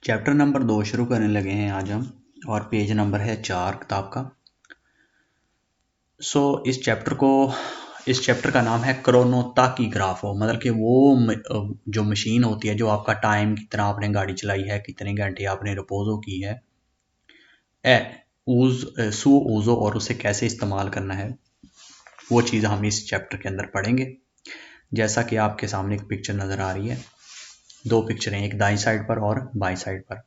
Chapter number 2 शुरू करने लगे हैं आज हम, और पेज नंबर है 4 किताब का। इस चैप्टर का नाम है क्रोनोटाकीग्राफो, मतलब कि वो जो मशीन होती है जो आपका टाइम, कितना आपने गाड़ी चलाई है, कितने घंटे आपने रिपोजो की है, सू ओजो, और उसे कैसे इस्तेमाल करना है, वो चीज़ हम इस चैप्टर के अंदर पढ़ेंगे। जैसा कि आपके सामने एक पिक्चर नज़र आ रही है, दो पिक्चरें, एक दाईं साइड पर और बाईं साइड पर।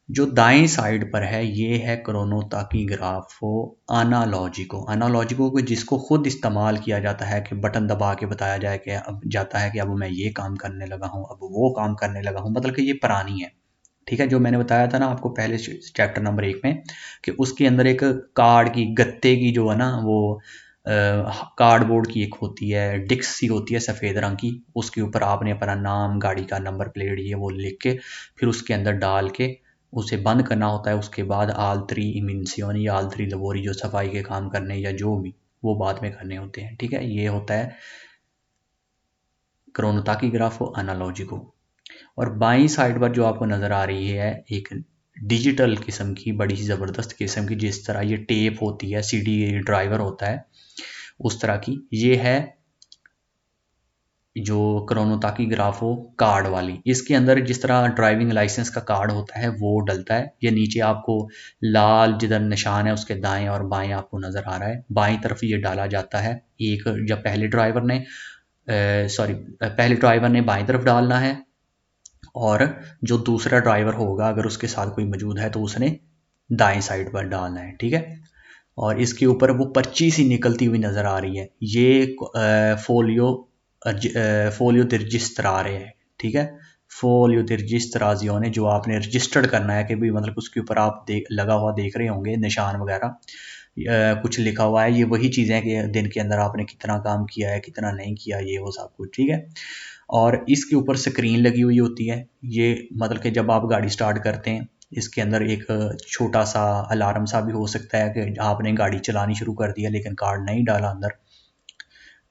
जो दाएं साइड पर है ये है क्रोनोटाकीग्राफो एनालॉजिको को जिसको खुद इस्तेमाल किया जाता है कि बटन दबा के बताया जाए कि अब मैं ये काम करने लगा हूँ, अब वो काम करने लगा हूँ, मतलब कि ये पुरानी है। ठीक है, जो मैंने बताया था ना आपको पहले चैप्टर नंबर 1 में कि उसके अंदर एक कार्ड की, गत्ते की जो है ना, वो कार्डबोर्ड की एक होती है, डिस्क सी होती है सफ़ेद रंग की, उसके ऊपर आपने अपना नाम, गाड़ी का नंबर प्लेट, ये वो लिख के फिर उसके अंदर डाल के उसे बंद करना होता है। उसके बाद आल्त्री इमिन्सियोनी या आल्त्री लवोरी, जो सफाई के काम करने या जो भी, वो बाद में करने होते हैं। ठीक है, ये होता है क्रोनोटाकीग्राफो एनालॉजिको। और बाईं साइड पर जो आपको नज़र आ रही है एक डिजिटल किस्म की, बड़ी ही ज़बरदस्त किस्म की, जिस तरह ये टेप होती है, सीडी ड्राइवर होता है उस तरह की, ये है जो क्रोनोटाकीग्राफो कार्ड वाली। इसके अंदर जिस तरह ड्राइविंग लाइसेंस का कार्ड होता है वो डलता है। ये नीचे आपको लाल जिधर निशान है उसके दाएं और बाएं आपको नज़र आ रहा है, बाईं तरफ ये डाला जाता है। एक जब पहले ड्राइवर ने बाईं तरफ डालना है, और जो दूसरा ड्राइवर होगा अगर उसके साथ कोई मौजूद है तो उसने दाएं साइड पर डालना है। ठीक है, और इसके ऊपर वो पर्ची सी निकलती हुई नज़र आ रही है, ये फोलियो दि रजिस्ट्रारे है। ठीक है, फोलियो दि रजिस्ट्राजियोने, जो आपने रजिस्टर्ड करना है कि भाई, मतलब उसके ऊपर आप लगा हुआ देख रहे होंगे निशान वगैरह, कुछ लिखा हुआ है। ये वही चीज़ें हैं कि दिन के अंदर आपने कितना काम किया है, कितना नहीं किया, ये वो सब कुछ। ठीक है, और इसके ऊपर स्क्रीन लगी हुई होती है। ये मतलब कि जब आप गाड़ी स्टार्ट करते हैं, इसके अंदर एक छोटा सा अलार्म सा भी हो सकता है कि आपने गाड़ी चलानी शुरू कर दिया लेकिन कार्ड नहीं डाला अंदर,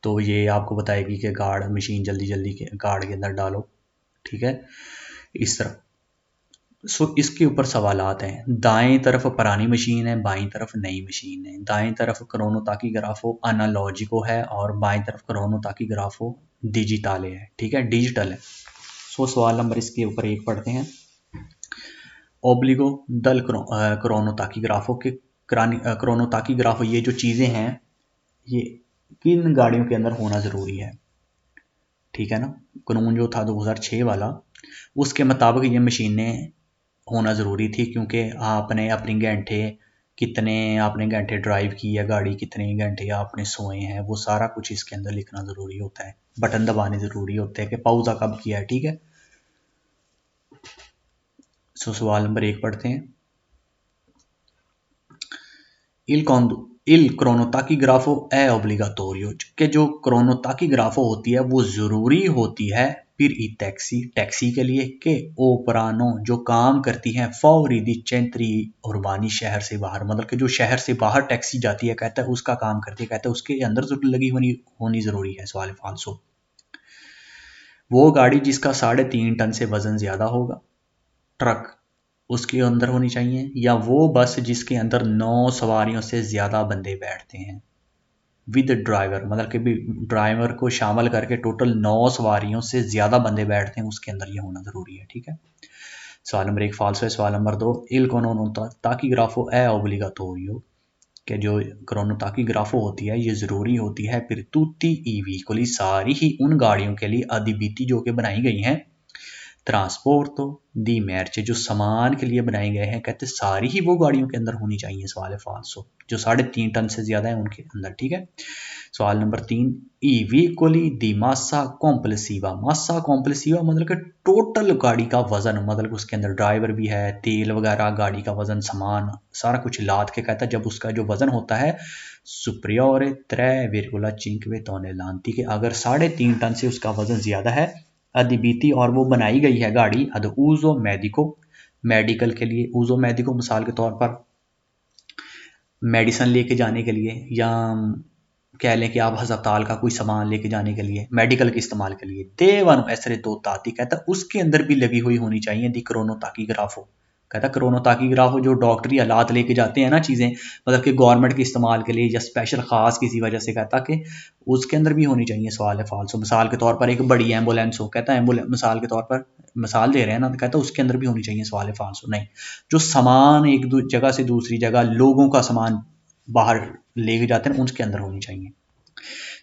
तो ये आपको बताएगी कि कार्ड, मशीन जल्दी जल्दी के कार्ड के अंदर डालो। ठीक है, इस तरह। इसके ऊपर सवालात हैं। दाएं तरफ पुरानी मशीन है, बाईं तरफ नई मशीन है। दाएं तरफ क्रोनोटाकीग्राफो एनालॉजिको है और बाईं तरफ क्रोनोटाकीग्राफो डिजिटाले है। ठीक है, डिजिटल है। सवाल नंबर इसके ऊपर 1 पढ़ते हैं। ओब्लिगो दल क्रोनोटाकीग्राफो के क्रोनोटाकीग्राफो, ये जो चीज़ें हैं ये किन गाड़ियों के अंदर होना ज़रूरी है। ठीक है ना, कानून जो था 2006 वाला, उसके मुताबिक ये मशीनें होना ज़रूरी थी, क्योंकि आपने कितने आपने घंटे ड्राइव की है गाड़ी, कितने घंटे आपने सोए हैं, वो सारा कुछ इसके अंदर लिखना ज़रूरी होता है। बटन दबाने ज़रूरी होते हैं कि पाउज़ा कब किया है। ठीक है, सवाल नंबर 1 पढ़ते हैं। इल क्रोनोटाकीग्राफो è obbligatorio, कि जो क्रोनोटाकीग्राफो होती है वो ज़रूरी होती है फिर ई टैक्सी के लिए, के ओपरानो, जो काम करती हैं फौरी दी चेंत्री उर्बानी, शहर से बाहर, मतलब कि जो शहर से बाहर टैक्सी जाती है, कहता है उसका काम करती है, कहता है उसके अंदर जरूर लगी होनी ज़रूरी है। सवाल फालसो। वो गाड़ी जिसका 3.5 टन से वज़न ज़्यादा होगा, ट्रक, उसके अंदर होनी चाहिए, या वो बस जिसके अंदर 9 सवारियों से ज़्यादा बंदे बैठते हैं विद ड्राइवर, मतलब कि भी ड्राइवर को शामिल करके टोटल 9 सवारियों से ज़्यादा बंदे बैठते हैं, उसके अंदर ये होना ज़रूरी है। ठीक है, सवाल नंबर 1 फाल्सो है। सवाल नंबर 2, इल क्रोनोटाकीग्राफो è obbligatorio, कि जो क्रोनोटाकीग्राफो होती है ये ज़रूरी होती है फिर तुtti i veicoli, सारी ही उन गाड़ियों के लिए अधिबीती जो कि बनाई गई हैं, ट्रांसपोर्ट दी मैर्च, जो सामान के लिए बनाए गए हैं, कहते सारी ही वो गाड़ियों के अंदर होनी चाहिए। सवाल है फाल्सो, जो 3.5 टन से ज़्यादा है उनके अंदर। ठीक है, सवाल नंबर 3, ई वीकोली दी मासा कॉम्प्लेसिवा। मासा कॉम्प्लेसिवा मतलब कि टोटल गाड़ी का वजन, मतलब उसके अंदर ड्राइवर भी है, तेल वगैरह, गाड़ी का वजन, सामान, सारा कुछ लाद के, कहता है जब उसका जो वजन होता है सुप्रियोरे 3,5 टोनेलांती, के अगर 3.5 टन से उसका वजन ज़्यादा है, अधिबीती, और वो बनाई गई है गाड़ी अद ऊजो मेडिको, मेडिकल के लिए, ऊजो मेडिको मिसाल के तौर पर मेडिसन लेके जाने के लिए, या कह लें कि आप अस्पताल का कोई सामान लेके जाने के लिए, मेडिकल के इस्तेमाल के लिए, देवन ऐसरे दो ताती कहता उसके अंदर भी लगी हुई होनी चाहिए दी क्रोनोटाकीग्राफो। कहता क्रोनोटाकीग्राफो जो डॉक्टरी आलात लेके जाते हैं ना चीज़ें, मतलब कि गवर्नमेंट के इस्तेमाल के लिए या स्पेशल ख़ास किसी वजह से, कहता कि उसके अंदर भी होनी चाहिए। सवाल है फाल्सो। मिसाल के तौर पर एक बड़ी एम्बुलेंस हो, कहता एम्बुलेंस मिसाल के तौर पर मिसाल दे रहे हैं ना, तो कहता उसके अंदर भी होनी चाहिए। सवाल है फाल्सो। नहीं, जो सामान एक जगह से दूसरी जगह लोगों का सामान बाहर लेके जाते हैं उसके अंदर होनी चाहिए।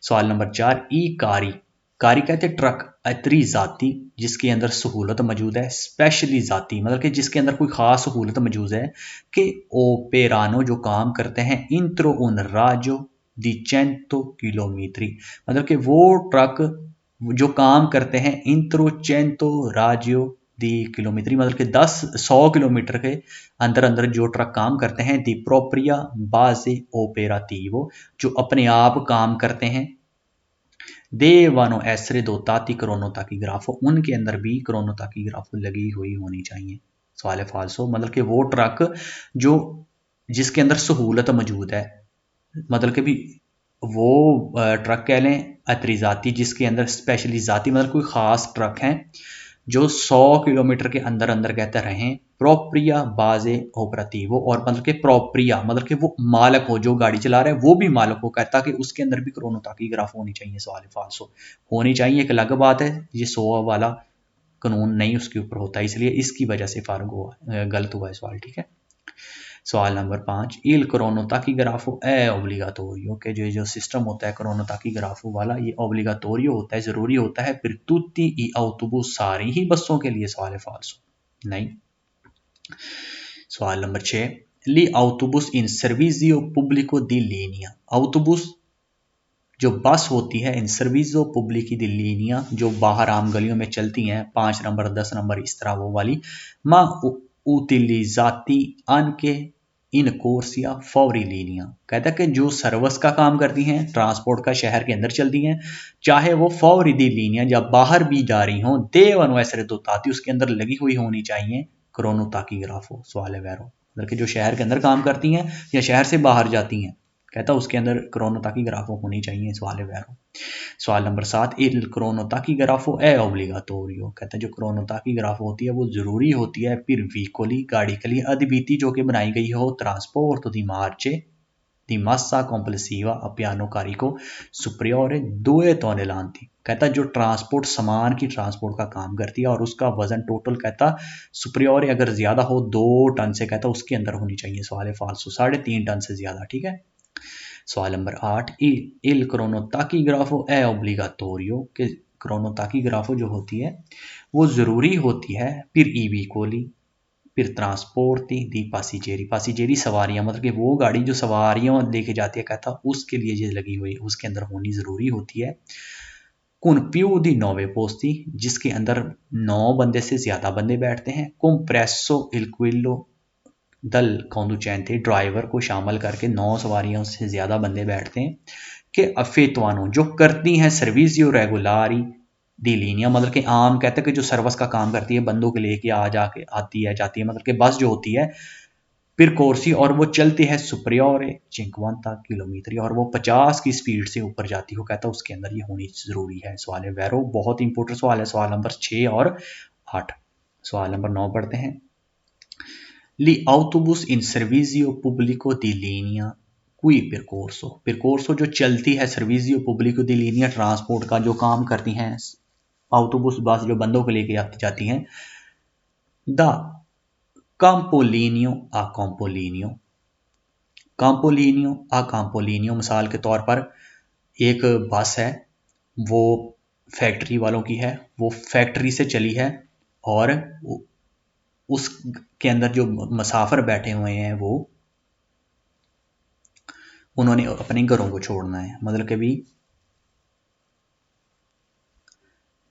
सवाल नंबर 4, ई कारी। कारी कहते हैं ट्रक, अतरी जाती जिसके अंदर सहूलत मौजूद है, स्पेशली जाती मतलब कि जिसके अंदर कोई ख़ास सहूलत मौजूद है, कि ओपेरानो जो काम करते हैं इंत्रो उन राजो दी 100 किलोमीटरी, मतलब कि वो ट्रक जो काम करते हैं इंत्रो 100 राजो दी किलोमीटरी, मतलब कि 100 किलोमीटर के अंदर अंदर जो ट्रक काम करते हैं, दी प्रोप्रिया बाजे ओपेराटिवो जो अपने आप काम करते हैं, देवानो ऐसरे दो ताती क्रोनोटाकीग्राफो उनके अंदर भी क्रोनोटाकीग्राफो लगी हुई होनी चाहिए। सवाल है फाल्सो, मतलब कि वो ट्रक जो जिसके अंदर सहूलत मौजूद है, मतलब कि भी वो ट्रक कह लें अतरी जाती जिसके अंदर स्पेशली जाती मतलब कोई ख़ास ट्रक हैं जो 100 किलोमीटर के अंदर अंदर कहते रहें, प्रोप्रिया बाजे ऑपरेटिवो और मतलब कि प्रोप्रिया मतलब कि वो मालक हो जो गाड़ी चला रहा है वो भी मालक हो, कहता कि उसके अंदर भी क्रोनोटाकीग्राफ होनी चाहिए। सवाल फाल्सो। होनी चाहिए एक अलग बात है, ये 100 वाला कानून नहीं उसके ऊपर होता, इसलिए इसकी वजह से फार्क हुआ, गलत हुआ है सवाल। ठीक है। सवाल नंबर 5, इल क्रोनोटाकीग्राफो è obbligatorio, कि जो सिस्टम होता है क्रोनोटाकीग्राफो वाला ये ओब्लिगाटोरियो होता है, ज़रूरी होता है फिर tutti i autobus सारी ही बसों के लिए। सवाल है फाल्सो। नहीं। सवाल नंबर 6, ली autobus in servizio pubblico di linea। autobus जो बस होती है इन सर्विसो पब्लिकी दी लीनिया जो बाहर आम गलियों में चलती हैं, 5 नंबर 10 नंबर इस तरह वो वाली, मा utilizzati anche इन कोर्सिया फौरी लीनिया, कहता है कि जो सर्विस का काम करती हैं ट्रांसपोर्ट का शहर के अंदर चलती हैं, चाहे वो फौरी दी लीनिया जब बाहर भी जा रही हों, देवन वैसे तो ताती उसके अंदर लगी हुई होनी चाहिए क्रोनोटाकीग्राफो। सवाल है वैरो, मतलब कि जो शहर के अंदर काम करती हैं या शहर से बाहर जाती हैं, कहता उसके अंदर क्रोनोटाकीग्राफो होनी चाहिए। सवाल है वैरो। सवाल नंबर 7, इल क्रोनोटाकीग्राफो è obbligatorio, कहता है जो क्रोनोटाकीग्राफो होती है वो ज़रूरी होती है फिर व्हीकोली गाड़ी के लिए अद्वितीय जो कि बनाई गई हो ट्रांसपोर्ट दी मार्चे दी massa complessiva a piano carico superiore 2 tonnellate, कहता जो ट्रांसपोर्ट सामान की ट्रांसपोर्ट का काम करती है और उसका वजन टोटल कहता सुपरियोर अगर ज़्यादा हो 2 टन से, कहता उसके अंदर होनी चाहिए। सवाल है फाल्सो, 3.5 टन से ज़्यादा। ठीक है। सवाल नंबर 8, इल क्रोनोटाकीग्राफो è obbligatorio, कि क्रोनोटाकीग्राफो जो होती है वो ज़रूरी होती है फिर ईवी कोली फिर ट्रांसपोर्ट दी पासीजेरी, पासीजेरी सवारियां मतलब कि वो गाड़ी जो सवारियां लेके जाती है, कहता उसके लिए ये लगी हुई उसके अंदर होनी ज़रूरी होती है। कुन प्यू दी 9 पोस्ती जिसके अंदर 9 बंदे से ज़्यादा बंदे बैठते हैं, कुम्प्रेसो इल क्विलो दल कौंदुचैंते ड्राइवर को शामिल करके 9 सवारियों से ज़्यादा बंदे बैठते हैं, कि अफेतवानो जो करती हैं सर्विसियो रेगुलारी दी लीनिया मतलब कि आम कहते हैं कि जो सर्विस का काम करती है बंदों के लेके आ जाके आती है जाती है, मतलब कि बस जो होती है फिर कोर्सी और वो चलती है सुपरियोर 50 किलोमीटर और वो 50 की स्पीड से ऊपर जाती हो, कहता उसके अंदर ये होनी ज़रूरी है। सवाल है वैरो, बहुत इंपॉर्टेंट सवाल है। सवाल नंबर 6 और 8। सवाल नंबर 9 पढ़ते हैं। Gli autobus in servizio pubblico di linea cui percorso, percorso जो चलती है सर्विसियो पब्लिको दी लीनिया ट्रांसपोर्ट का जो काम करती हैं, ऑटोबस बस जो बंदों को लेके आती जाती हैं, द काम्पोलिनियो आ कॉम्पोलिनियो, काम्पोलिनियो आ कॉम्पोलिनियो मिसाल के तौर पर एक बस है वो फैक्ट्री वालों की है, वो फैक्ट्री से चली है और उसके अंदर जो मुसाफिर बैठे हुए हैं वो उन्होंने अपने घरों को छोड़ना है, मतलब कि भी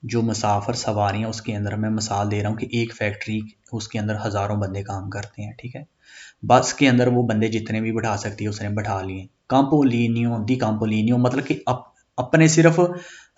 जो मुसाफिर सवारियां उसके अंदर मैं मिसाल दे रहा हूँ कि एक फैक्ट्री उसके अंदर हज़ारों बंदे काम करते हैं। ठीक है। बस के अंदर वो बंदे जितने भी बैठा सकती है उसने बैठा लिए। काम्पोलिनियो दी काम्पोलिनियो मतलब कि अब अपने सिर्फ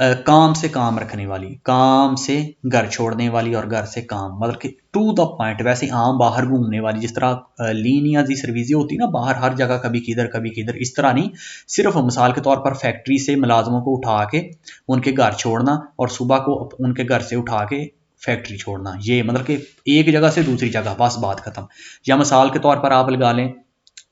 काम से काम रखने वाली, काम से घर छोड़ने वाली और घर से काम, मतलब कि टू द पॉइंट। वैसे आम बाहर घूमने वाली, जिस तरह लीनिया दी सर्विस होती है ना, बाहर हर जगह कभी किधर, इस तरह नहीं। सिर्फ मिसाल के तौर पर फैक्ट्री से मुलाजमों को उठा के उनके घर छोड़ना और सुबह को उनके घर से उठा के फैक्ट्री छोड़ना, ये मतलब कि एक जगह से दूसरी जगह, बस बात खत्म। या मिसाल के तौर पर आप लगा लें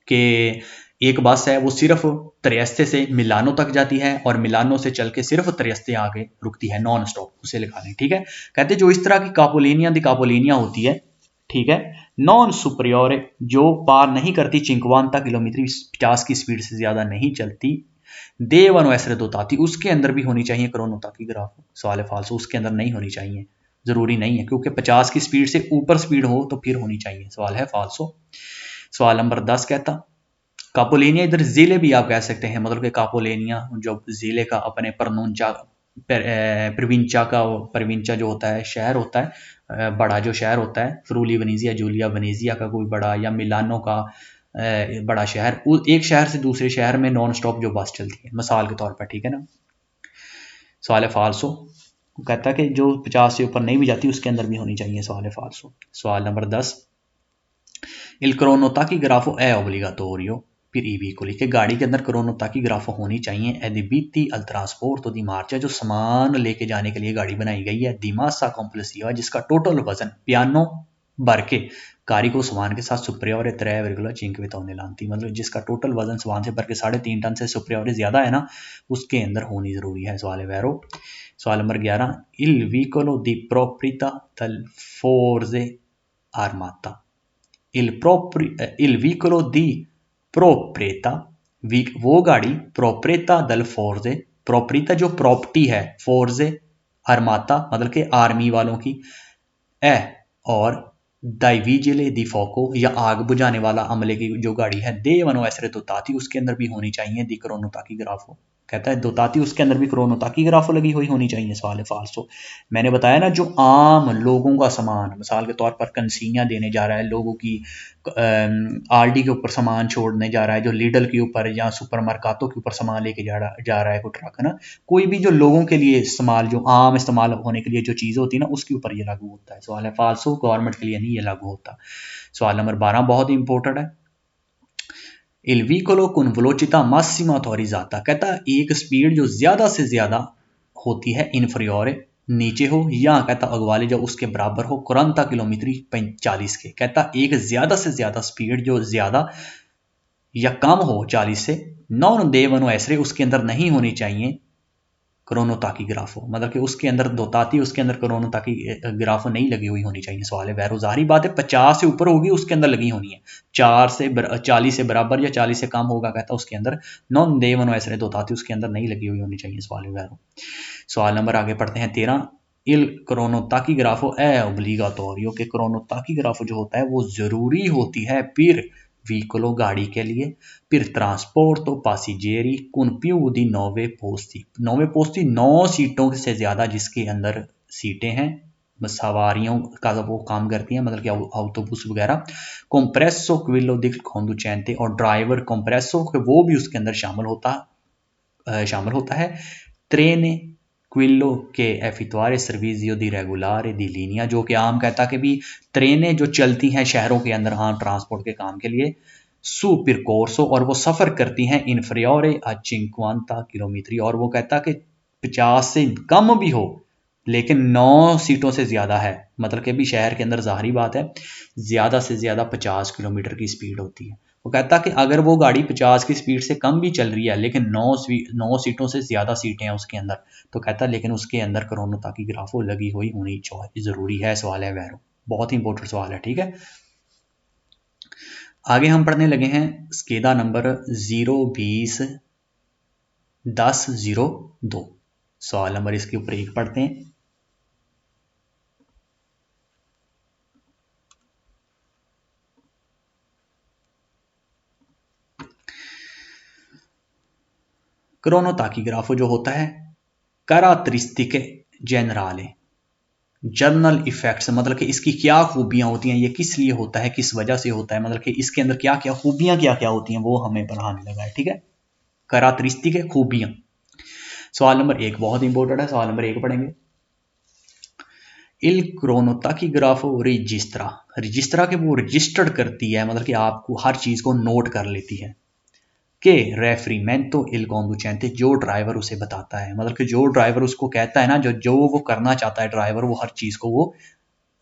कि एक बस है वो सिर्फ त्रियस्ते से मिलानो तक जाती है और मिलानो से चल के सिर्फ त्रियस्ते आगे रुकती है, नॉन स्टॉप, उसे लिखा लें, ठीक है। कहते जो इस तरह की कापोलेनिया होती है, ठीक है, नॉन सुपरियोर, जो पार नहीं करती 50 किलोमीटर 50 की स्पीड से ज्यादा नहीं चलती, देवन वैसरे दोताती, उसके अंदर भी होनी चाहिए क्रोनोटाकीग्राफ। सवाल फाल्सो, उसके अंदर नहीं होनी चाहिए, जरूरी नहीं है, क्योंकि 50 की स्पीड से ऊपर स्पीड हो तो फिर होनी चाहिए। सवाल है फाल्सो। सवाल नंबर 10 कहता कापोलेनिया, इधर जिले भी आप कह सकते हैं, मतलब कि कापोलेनिया जो जिले का अपने परनूंचा प्रविंचा जो होता है, शहर होता है, बड़ा जो शहर होता है, फ्रूली वनीजिया जूलिया वनीजिया का कोई बड़ा, या मिलानो का बड़ा शहर, एक शहर से दूसरे शहर में नॉन स्टॉप जो बस चलती है, मिसाल के तौर पर, ठीक है ना। सवाल है फाल्सो, कहता है कि जो 50 से ऊपर नहीं भी जाती उसके अंदर भी होनी चाहिए। सवाल है फाल्सो। सवाल number 10, ill क्रोनोटाकीग्राफो è obbligatorio per i veicoli, कि गाड़ी के अंदर क्रोनोटाकीग्राफो होनी चाहिए एदिबिती अल ट्रांसपोर्ट दी मार्चा, जो सामान लेके जाने के लिए गाड़ी बनाई गई है, दिमासा कॉम्प्लेसिवा, जिसका टोटल वजन पियानो भर के गाड़ी को सामान के साथ सुप्रियोर 3,5 टन लाती, मतलब जिसका टोटल वजन सामान से भर के 3.5 टन से सुप्रियोर ज्यादा है ना, उसके अंदर होनी जरूरी है। सवाल है वैरो। सवाल नंबर 11, इल veicolo di proprietà del forze armata, il veicolo di proprietà, वो गाड़ी प्रोप्रेता दल फोर्जे, प्रोप्रीता जो प्रॉपर्टी है, फोर्जे आर्माता मतलब कि आर्मी वालों की, ए और दाइवीजिले दी फोको, या आग बुझाने वाला अमले की जो गाड़ी है, दे वनो ऐसरे दोताती, उसके अंदर भी होनी चाहिए दी क्रोनोटाकीग्राफो। कहता है दोताती उसके अंदर भी क्रोनोटाकीग्राफो लगी हुई होनी चाहिए। सवाल है फाल्सो। मैंने बताया ना, जो आम लोगों का सामान, मिसाल के तौर पर कंसीनियां देने जा रहा है, लोगों की आरडी के ऊपर सामान छोड़ने जा रहा है, जो लीडल के ऊपर या सुपर मार्कातों के ऊपर सामान लेके जा रहा है कोई ट्रक, है ना, कोई भी जो लोगों के लिए इस्तेमाल, जो आम इस्तेमाल होने के लिए जो चीज़ होती है ना, उसके ऊपर ये लागू होता है। सवाल है फाल्सो, गवर्नमेंट के लिए नहीं ये लागू होता। सवाल नंबर 12 बहुत ही इंपॉर्टेंट है। Il vicolo con velocità massima autorizzata, कहता है एक स्पीड जो ज्यादा से ज्यादा होती है इन्फरियोर, नीचे हो, या कहता अगवाले जो उसके बराबर हो, 40 किलोमीटर 40 के, कहता एक ज्यादा से ज्यादा स्पीड जो ज्यादा या कम हो 40 से, नॉन देवनो ऐसरे, उसके अंदर नहीं होनी चाहिए क्रोनोटाकीग्राफो, मतलब कि उसके अंदर दोताती, उसके अंदर क्रोनोटाकीग्राफो नहीं लगी हुई होनी चाहिए। सवाल है वैरो, जाहिर बात है 50 से ऊपर होगी उसके अंदर लगी होनी है, 40 से बराबर या 40 से कम होगा, कहता उसके अंदर नॉन देवनो ऐसरे दोताती उसके अंदर नहीं लगी हुई होनी चाहिए। सवाल है वैरो। सवाल नंबर आगे पढ़ते हैं 13, इल क्रोनोटाकीग्राफो è obbligatorio, कि क्रोनोटाकीग्राफो जो होता है वो जरूरी होती है फिर veicolo गाड़ी के लिए, per trasporto passeggeri con più di 9 posti 9 सीटों से ज्यादा जिसके अंदर सीटें हैं, सवारियों का वो काम करती हैं, मतलब कि ऑटोबुस वगैरह, कॉम्प्रेसो क्विलो दी conducente, और ड्राइवर कॉम्प्रेसो वो भी उसके अंदर शामिल होता है। ट्रेने क्विलो के एफितवारे सर्विजियो दी रेगुलारे दी लीनिया, जो कि आम कहता कि भी ट्रेनें जो चलती हैं शहरों के अंदर, हाँ ट्रांसपोर्ट के काम के लिए, सु पिरकोर्सो, और वो सफ़र करती हैं इन्फ्रियोरे आ 50 किलोमीटर, और वो कहता कि 50 से कम भी हो लेकिन 9 सीटों से ज़्यादा है, मतलब कि भी शहर के अंदर जाहिर बात है ज़्यादा से ज़्यादा 50 किलोमीटर की स्पीड होती है। वो कहता कि अगर वो गाड़ी 50 की स्पीड से कम भी चल रही है लेकिन 9 सीटों से ज़्यादा सीटें हैं उसके अंदर, तो कहता लेकिन उसके अंदर क्रोनोटाकीग्राफो लगी हुई होनी ज़रूरी है। सवाल है वैरो, बहुत ही इंपॉर्टेंट सवाल है, ठीक है। आगे हम पढ़ने लगे हैं स्केदा नंबर 0201002। सवाल नंबर इसके ऊपर 1 पढ़ते हैं। क्रोनोटाकीग्राफो जो होता है कैरेक्टरिस्टिक जनरल जर्नल इफेक्ट्स, मतलब कि इसकी क्या खूबियां होती हैं, ये किस लिए होता है, किस वजह से होता है, मतलब कि इसके अंदर क्या क्या खूबियां क्या क्या होती हैं वो हमें पढ़ाने लगा है, ठीक है। कैरेक्टरिस्टिक है खूबियां। सवाल नंबर एक बहुत इंपॉर्टेंट है, सवाल नंबर एक पढ़ेंगे। इल क्रोनोटाकीग्राफो रजिस्ट्रा, रजिस्ट्रा के वो रजिस्टर्ड करती है, मतलब कि आपको हर चीज को नोट कर लेती है कि रेफरीमेंटो इल कॉन्डुचेंटे, जो ड्राइवर उसे बताता है, मतलब कि जो ड्राइवर उसको कहता है ना, जो जो वो करना चाहता है ड्राइवर, वो हर चीज को वो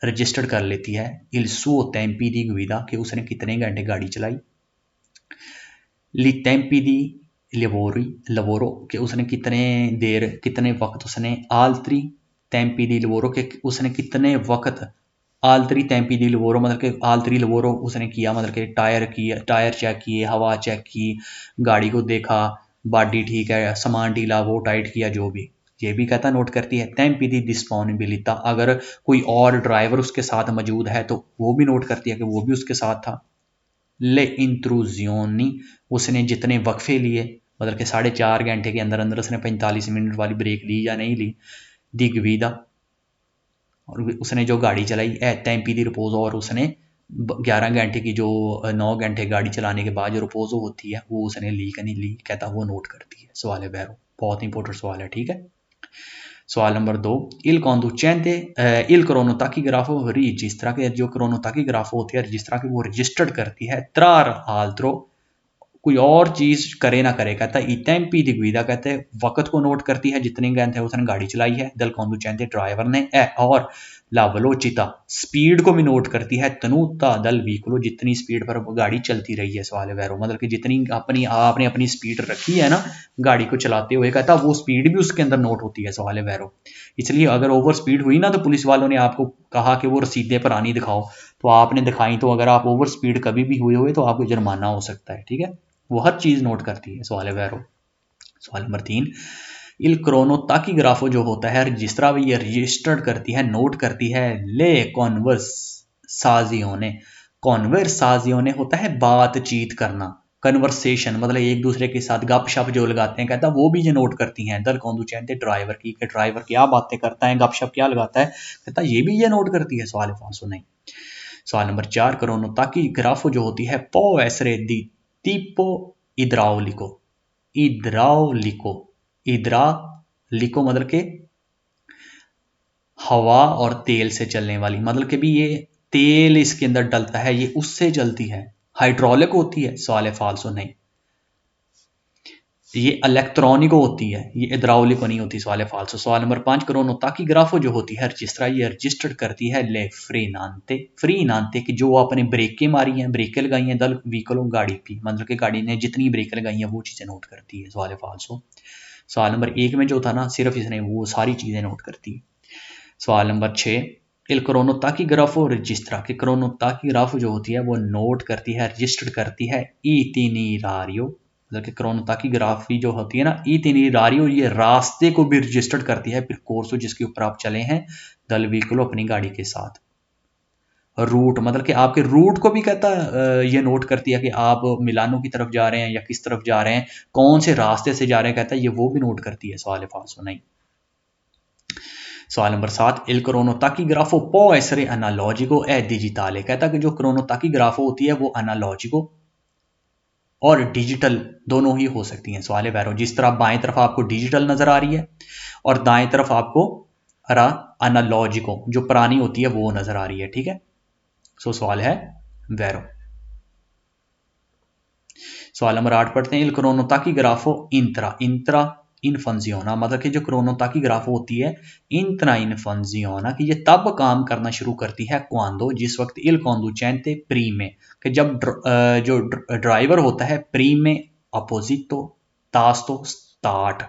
रजिस्टर्ड कर लेती है। इल सुओ टेम्पी दी गुइदा, कि उसने कितने घंटे गाड़ी चलाई। ली टेम्पी दी लिवोरी लवोरो, कि उसने कितने वक्त उसने आल्त्री टेम्पी दी लिवोरो, के उसने कितने वक्त आल्त्री टेम्पी दी लिवोरो, मतलब कि आल्त्री लिवोरो उसने किया, मतलब कि टायर चेक किए, हवा चेक की, गाड़ी को देखा, बॉडी ठीक है, सामान ढीला वो टाइट किया, जो भी, ये भी कहता नोट करती है। टेम्पी दी डिस्पोनिबिलिटा, अगर कोई और ड्राइवर उसके साथ मौजूद है तो वो भी नोट करती है कि वो भी उसके साथ था। ले इंट्रूजियोनी, उसने जितने वक्फे लिए, मतलब कि 4.5 घंटे के अंदर अंदर उसने 45 मिनट वाली ब्रेक ली या नहीं ली। दी गवीदा, और उसने जो गाड़ी चलाई ए टेम्पी दी रिपोज, और उसने 11 घंटे की जो 9 घंटे गाड़ी चलाने के बाद जो रिपोजो होती है वो उसने ली कि नहीं ली, कहता वो नोट करती है। सवाल है बैरो, बहुत इंपॉर्टेंट सवाल है, ठीक है। सवाल नंबर 2, इल कॉन्डुचेंटे इल क्रोनोटाकीग्राफो रजिस्ट्रा, के जो क्रोनोटाकीग्राफो होती है रजिस्ट्रा की, वो रजिस्टर्ड करती है त्रार आल्त्रो, कोई और चीज करे ना करे, कहता है ई टेम्पी दी गुइदा, कहते हैं वक्त को नोट करती है जितने घंटे उसने गाड़ी चलाई है, दल कॉन्डुचेंटे ड्राइवर ने, और ला वेलोचिता, स्पीड को भी नोट करती है, तनुता दल व्हीकलो, जितनी स्पीड पर गाड़ी चलती रही है। सवाल वैरो, मतलब कि जितनी आपने अपनी स्पीड रखी है ना गाड़ी को चलाते हुए, कहता वो स्पीड भी उसके अंदर नोट होती है। सवाल वैरो, इसलिए अगर ओवर स्पीड हुई ना तो पुलिस वालों ने आपको कहा कि वो रसीदें पुरानी दिखाओ, तो आपने दिखाई, तो अगर आप ओवर स्पीड कभी भी हुए तो आपको जुर्माना हो सकता है, ठीक है। वो हर चीज नोट करती है। सवाल है वैरो। सवाल नंबर 3, इल क्रोनोटाकीग्राफो जो होता है रजिस्ट्रा, ये रजिस्टर्ड करती है, नोट करती है ले कॉन्वर्साजियोने, कॉन्वर्साजियोने होता है बातचीत करना, कन्वर्सेशन मतलब एक दूसरे के साथ गपशप जो लगाते हैं, कहता वो भी ये नोट करती हैं। दल कॉन्डुचेंटे ड्राइवर की, कि ड्राइवर क्या बातें करता है, गपशप क्या लगाता है, कहता ये भी ये नोट करती है। सवाल फालसो नहीं। सवाल नंबर 4, क्रोनोटाकीग्राफो जो होती है पो एसरे दी tipo इद्राउलिको, इद्राउलिको, इद्रालिको मतलब के हवा और तेल से चलने वाली, मतलब कि भी ये तेल इसके अंदर डलता है, ये उससे चलती है, हाइड्रोलिक होती है। सवाल फालसो नहीं, ये इलेक्ट्रॉनिको होती है, ये इद्राउलिको नहीं होती। सवाल फालसो। सवाल नंबर 5, क्रोनोटाकीग्राफो जो होती है रजिस्ट्रा, ये रजिस्टर्ड करती है ले फ्रीनांते की, जो आपने ब्रेकें मारी हैं, ब्रेकें लगाई हैं, दल व्हीकलों गाड़ी की, मतलब कि गाड़ी ने जितनी ब्रेकें लगाई हैं वो चीज़ें नोट करती है। सवाल फालसो। सवाल नंबर 1 में जो था ना सिर्फ इसने वो सारी चीज़ें नोट करती है। सवाल नंबर 6, इल क्रोनोटाकीग्राफो रजिस्ट्रा, कि क्रोनोटाकीग्राफो जो होती है वो नोट करती है, रजिस्टर्ड करती है इटिनरारियो, मतलब कि क्रोनोटाकीग्राफी जो होती है ना इटिनरारियो, ये रास्ते को भी रजिस्टर्ड करती है, फिर कोर्सो जिसके ऊपर आप चले हैं, दल व्हीकलो अपनी गाड़ी के साथ। रूट मतलब कि आपके रूट को भी कहता ये नोट करती है कि आप मिलानो की तरफ जा रहे हैं या किस तरफ जा रहे हैं, कौन से रास्ते से जा रहे हैं, कहता है ये वो भी नोट करती है। सवाल फालसो नहीं। सवाल नंबर 7, इल क्रोनोटाकीग्राफो पो एसरे एनालॉजिको ए डिजिटाले, कहता कि जो क्रोनोटाकीग्राफो होती है वो एनालॉजिको और डिजिटल दोनों ही हो सकती हैं। सवाल बैरो, जिस तरह बाएं तरफ आपको डिजिटल नजर आ रही है और दाएं तरफ आपको एनालॉजिको जो पुरानी होती है वो नजर आ रही है, ठीक है। सो सवाल है वैरो। सवाल नंबर 8 पढ़ते हैं, इल क्रोनोटाकीग्राफो इंत्रा इनफंजियोना, मतलब कि जो क्रोनोटाकीग्राफो होती है इंत्रा इनफंजियोना, कि ये तब काम करना शुरू करती है क्वांडो, जिस वक्त इल कॉन्डुचेंटे प्रीमे, कि जब जो ड्राइवर होता है प्रीमे अपोजिटो तास्तो स्टार्ट,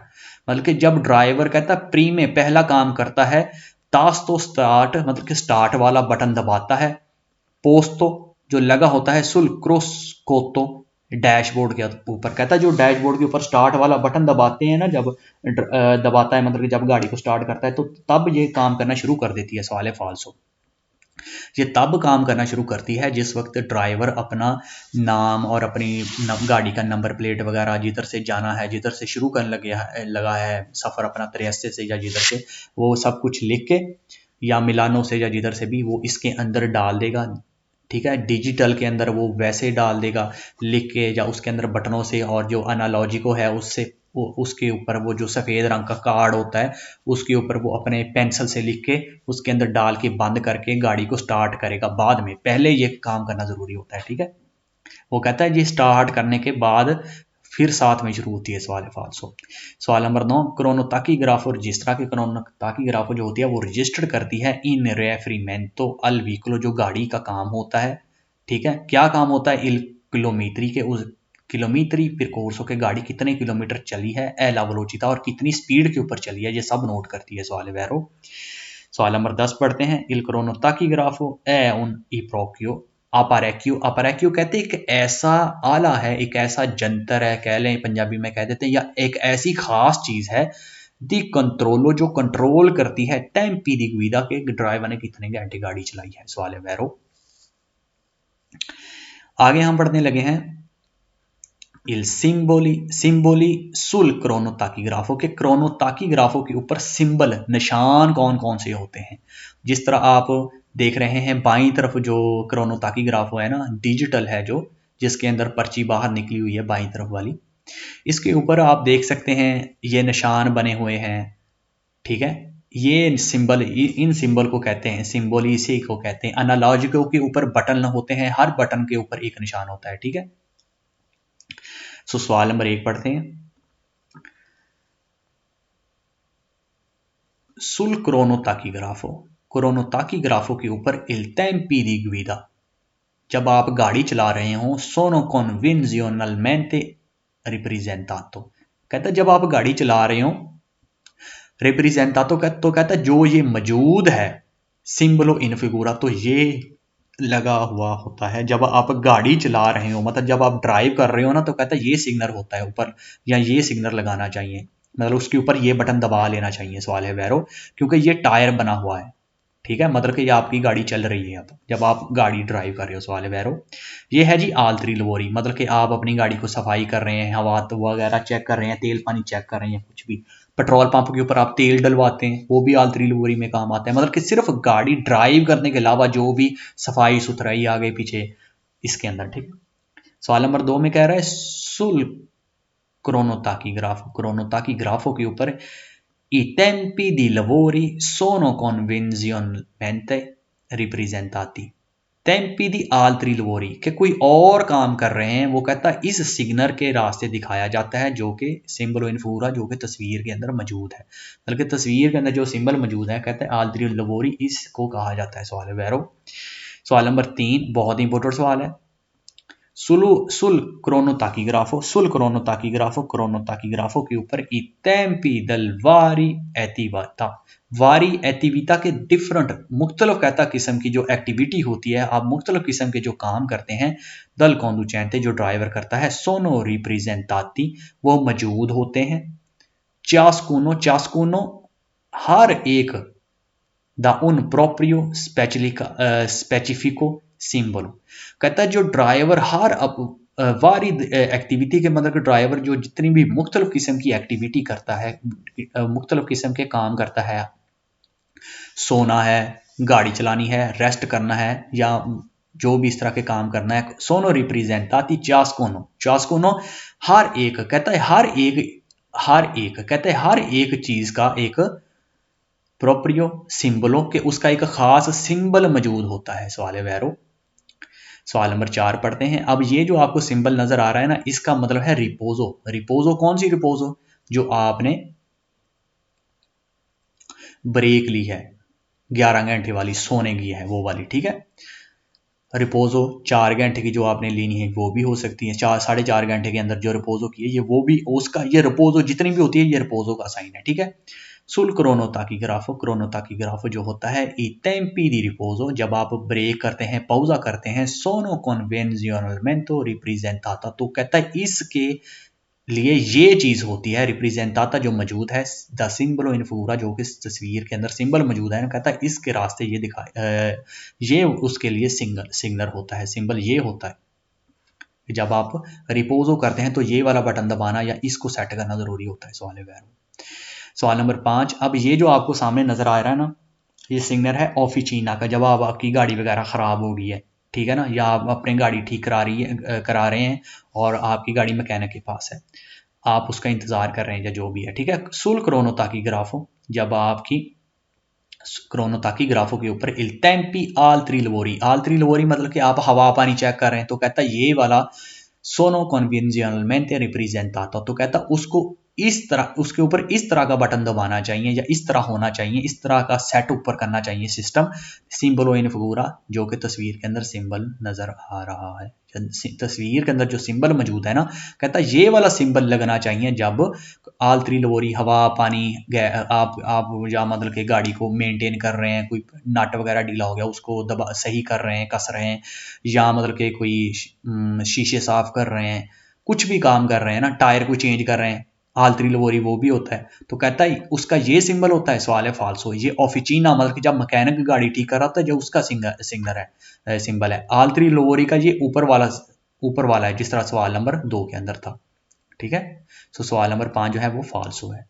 मतलब कि जब ड्राइवर कहता है प्रीमे पहला काम करता है, तास्तो स्टार्ट मतलब कि स्टार्ट वाला बटन दबाता है, पोस्तो जो लगा होता है सुल क्रोस्कोतो डैशबोर्ड के ऊपर, कहता है जो डैशबोर्ड के ऊपर स्टार्ट वाला बटन दबाते हैं ना, जब दबाता है मतलब कि जब गाड़ी को स्टार्ट करता है, तो तब ये काम करना शुरू कर देती है। सवाल है फालसो। ये तब काम करना शुरू करती है जिस वक्त ड्राइवर अपना नाम और अपनी गाड़ी का नंबर प्लेट वगैरह, जिधर से जाना है, जिधर से शुरू करने लगा है सफ़र अपना त्रियस्ते से या जिधर से, वो सब कुछ लिख के या मिलानो से या जिधर से भी वो इसके अंदर डाल देगा, ठीक है। डिजिटल के अंदर वो वैसे डाल देगा लिख के या उसके अंदर बटनों से, और जो एनालॉजिको है उससे उसके ऊपर वो जो सफ़ेद रंग का कार्ड होता है उसके ऊपर वो अपने पेंसिल से लिख के उसके अंदर डाल के बंद करके गाड़ी को स्टार्ट करेगा बाद में, पहले ये काम करना ज़रूरी होता है, ठीक है। वो कहता है ये स्टार्ट करने के बाद फिर साथ में शुरू होती है सवाल फालसो। सवाल नंबर 9, क्रोनोटाकीग्राफो रजिस्ट्रा के क्रोनोटाकीग्राफो जो होती है वो रजिस्टर करती है इन रेफरीमेंटो अल व्हीकलो, जो गाड़ी का काम होता है, ठीक है। क्या काम होता है? इल किलोमीटरी के, उस किलोमीटरी परकोर्सो के गाड़ी कितने किलोमीटर चली है, ए ला वेलोसिटा और कितनी स्पीड के ऊपर चली है, ये सब नोट करती है सवाल वैरो। सवाल नंबर 10 पढ़ते हैं। इल क्रोनोटाकीग्राफो ए उन इप्रोक्यो अपरेक्यू। अपरेक्यू कहते हैं एक ऐसा आला है, एक ऐसा जंतर है, कह लें पंजाबी में कह देते हैं, या एक ऐसी खास चीज है दी कंट्रोलो, जो कंट्रोल करती है टेम्पी दी गुइदा के ड्राइवर ने कितने घंटे गाड़ी चलाई है, सवाल है वैरो। आगे हम पढ़ने लगे हैं इल सिंबोली सुल क्रोनोटाकीग्राफो के, क्रोनोटाकीग्राफो के ऊपर सिंबल निशान कौन कौन से होते हैं। जिस तरह आप देख रहे हैं बाईं तरफ जो क्रोनोटाकीग्राफो है ना, डिजिटल है, जो जिसके अंदर पर्ची बाहर निकली हुई है बाईं तरफ वाली, इसके ऊपर आप देख सकते हैं ये निशान बने हुए हैं, ठीक है। ये सिंबल, इन सिंबल को कहते हैं सिंबल, इसी को कहते हैं। एनालॉजिको के ऊपर बटन होते हैं, हर बटन के ऊपर एक निशान होता है, ठीक है। सो सवाल नंबर 1 पढ़ते हैं। सुल क्रोनोटाकीग्राफो, क्रोनोटाकीग्राफो के ऊपर इल टेम्पी दी गुइदा, जब आप गाड़ी चला रहे हो, सोनो कन्वेंजियोनलमेंटे रिप्रेजेंटातो, कहता है जब आप गाड़ी चला रहे हो, रिप्रेजेंटातो तो कहता है जो ये मौजूद है, सिंबलो इन फिगूरा, तो ये लगा हुआ होता है जब आप गाड़ी चला रहे हो, मतलब जब आप ड्राइव कर रहे हो ना, तो कहता है ये सिग्नल होता है ऊपर, या ये सिग्नल लगाना चाहिए, मतलब उसके ऊपर ये बटन दबा लेना चाहिए, सवाल है वैरो, क्योंकि ये टायर बना हुआ है, ठीक है, मतलब कि ये आपकी गाड़ी चल रही है अब जब आप गाड़ी ड्राइव कर रहे हो, सवाल है वैरो। ये है जी आलतरी लवोरी, मतलब कि आप अपनी गाड़ी को सफाई कर रहे हैं, हवा वगैरह चेक कर रहे हैं, तेल पानी चेक कर रहे हैं, कुछ भी पेट्रोल पंप के ऊपर आप तेल डलवाते हैं, वो भी आलतरी लवोरी में काम आता है, मतलब कि सिर्फ गाड़ी ड्राइव करने के अलावा जो भी सफाई सुथराई आगे पीछे इसके अंदर, ठीक। सवाल नंबर 2 में कह रहा है सुल क्रोनोटाकीग्राफो के ऊपर I tempi di lavori sono convenzionalmente रिप्रेजेंटाती, टेम्पी दी आलतरी लवोरी के कोई और काम कर रहे हैं, वो कहता है इस सिग्नल के रास्ते दिखाया जाता है जो कि सिंबल इन फूरा, जो कि तस्वीर के अंदर मौजूद है, बल्कि तस्वीर के अंदर जो सिंबल मौजूद है, कहते हैं आलतरी लवोरी, इसको कहा जाता है, सवाल है वैरो। सवाल नंबर 3 बहुत ही इंपॉर्टेंट सवाल है। सुल क्रोनोटाकीग्राफो के ऊपर i tempi del vari attività, वारी एतिविता के डिफरेंट मुख्तलिफ कहता किस्म की जो एक्टिविटी होती है, आप मुख्तलिफ किस्म के जो काम करते हैं, दल कौंदुचैंते जो ड्राइवर करता है, सोनो रिप्रेजेंटाती वो मौजूद होते हैं, चास्कुनो हर एक, दा उन प्रोप्रियो स्पेसिफिको सिंबल, कहता है जो ड्राइवर हर वारिद एक्टिविटी के, मतलब कि ड्राइवर जो जितनी भी मुख्तलिफ किस्म की एक्टिविटी करता है, मुख्तलिफ किस्म के काम करता है, सोना है, गाड़ी चलानी है, रेस्ट करना है, या जो भी इस तरह के काम करना है, सोनो रिप्रेजेंटाती चास्कोनो हर एक, कहता है हर एक कहता है हर एक चीज का एक प्रोप्रियो सिंबलो के उसका एक खास सिंबल मौजूद होता है, सवाल है वैरो। सवाल नंबर 4 पढ़ते हैं। अब ये जो आपको सिंबल नजर आ रहा है ना, इसका मतलब है रिपोजो। रिपोजो कौन सी रिपोजो? जो आपने ब्रेक ली है 11 घंटे वाली, सोने की है वो वाली, ठीक है। रिपोजो 4 घंटे की जो आपने लेनी है वो भी हो सकती है, 4-4.5 घंटे के अंदर जो रिपोजो की है ये, वो भी उसका, ये रिपोजो जितनी भी होती है ये रिपोजो का साइन है, ठीक है। सुल क्रोनोटाकीग्राफो जो होता है ई टेम्पी दी रिपोजो, जब आप ब्रेक करते हैं, पौजा करते हैं, सोनो कन्वेंजियोनलमेंटो रिप्रेजेंटाता, तो कहता है इसके लिए ये चीज होती है, रिप्रेजेंटाता जो मौजूद है, द सिंबलो इन फिगूरा जो कि तस्वीर के अंदर सिंबल मौजूद है, कहता है इसके रास्ते ये दिखाए, ये उसके लिए सिग्नल होता है, सिंबल ये होता है। जब आप रिपोजो करते हैं तो ये वाला बटन दबाना या इसको सेट करना जरूरी होता है, सवाल है। सवाल नंबर 5, अब ये जो आपको सामने नजर आ रहा है ना, ये सिग्नल है ऑफिचीना का, जब आपकी गाड़ी वगैरह खराब हो गई है, ठीक है ना, या आप अपनी गाड़ी ठीक करा रहे हैं और आपकी गाड़ी मैकेनिक के पास है, आप उसका इंतजार कर रहे हैं या जो भी है, ठीक है। सुल क्रोनोटाकीग्राफो, जब आपकी क्रोनोटाकीग्राफो के ऊपर इल टेम्पी आल थ्री लवोरी मतलब कि आप हवा पानी चेक कर रहे हैं, तो कहता है ये वाला सोनो कन्वेंशनलमेंटे रिप्रेजेंटाto, तो कहता उसको इस तरह, उसके ऊपर इस तरह का बटन दबाना चाहिए या इस तरह होना चाहिए, इस तरह का सेट ऊपर करना चाहिए सिस्टम, सिंबलो इन फिगूरा, जो कि तस्वीर के अंदर सिंबल नजर आ रहा है। तस्वीर के अंदर जो सिंबल मौजूद है ना, कहता ये वाला सिंबल लगना चाहिए जब आल थ्री लवोरी हवा पानी आप या मतलब कि गाड़ी को मेंटेन कर रहे हैं, कोई नट वगैरह ढीला हो गया उसको दबा सही कर रहे हैं, कस रहे हैं, या मतलब कि कोई शीशे साफ कर रहे हैं, कुछ भी काम कर रहे हैं ना, टायर को चेंज कर रहे हैं, आल थ्री लवोरी वो भी होता है। तो कहता है उसका ये सिंबल होता है, सवाल है फाल्सो, ये ऑफिचीना मतलब कि जब मैकेनिक गाड़ी ठीक कर रहा होता है जो उसका सिंगर है, सिंबल है। आल थ्री लवोरी का ये ऊपर वाला है, जिस तरह सवाल नंबर 2 के अंदर था, ठीक है। सो सवाल नंबर 5 जो है वो फाल्सो है।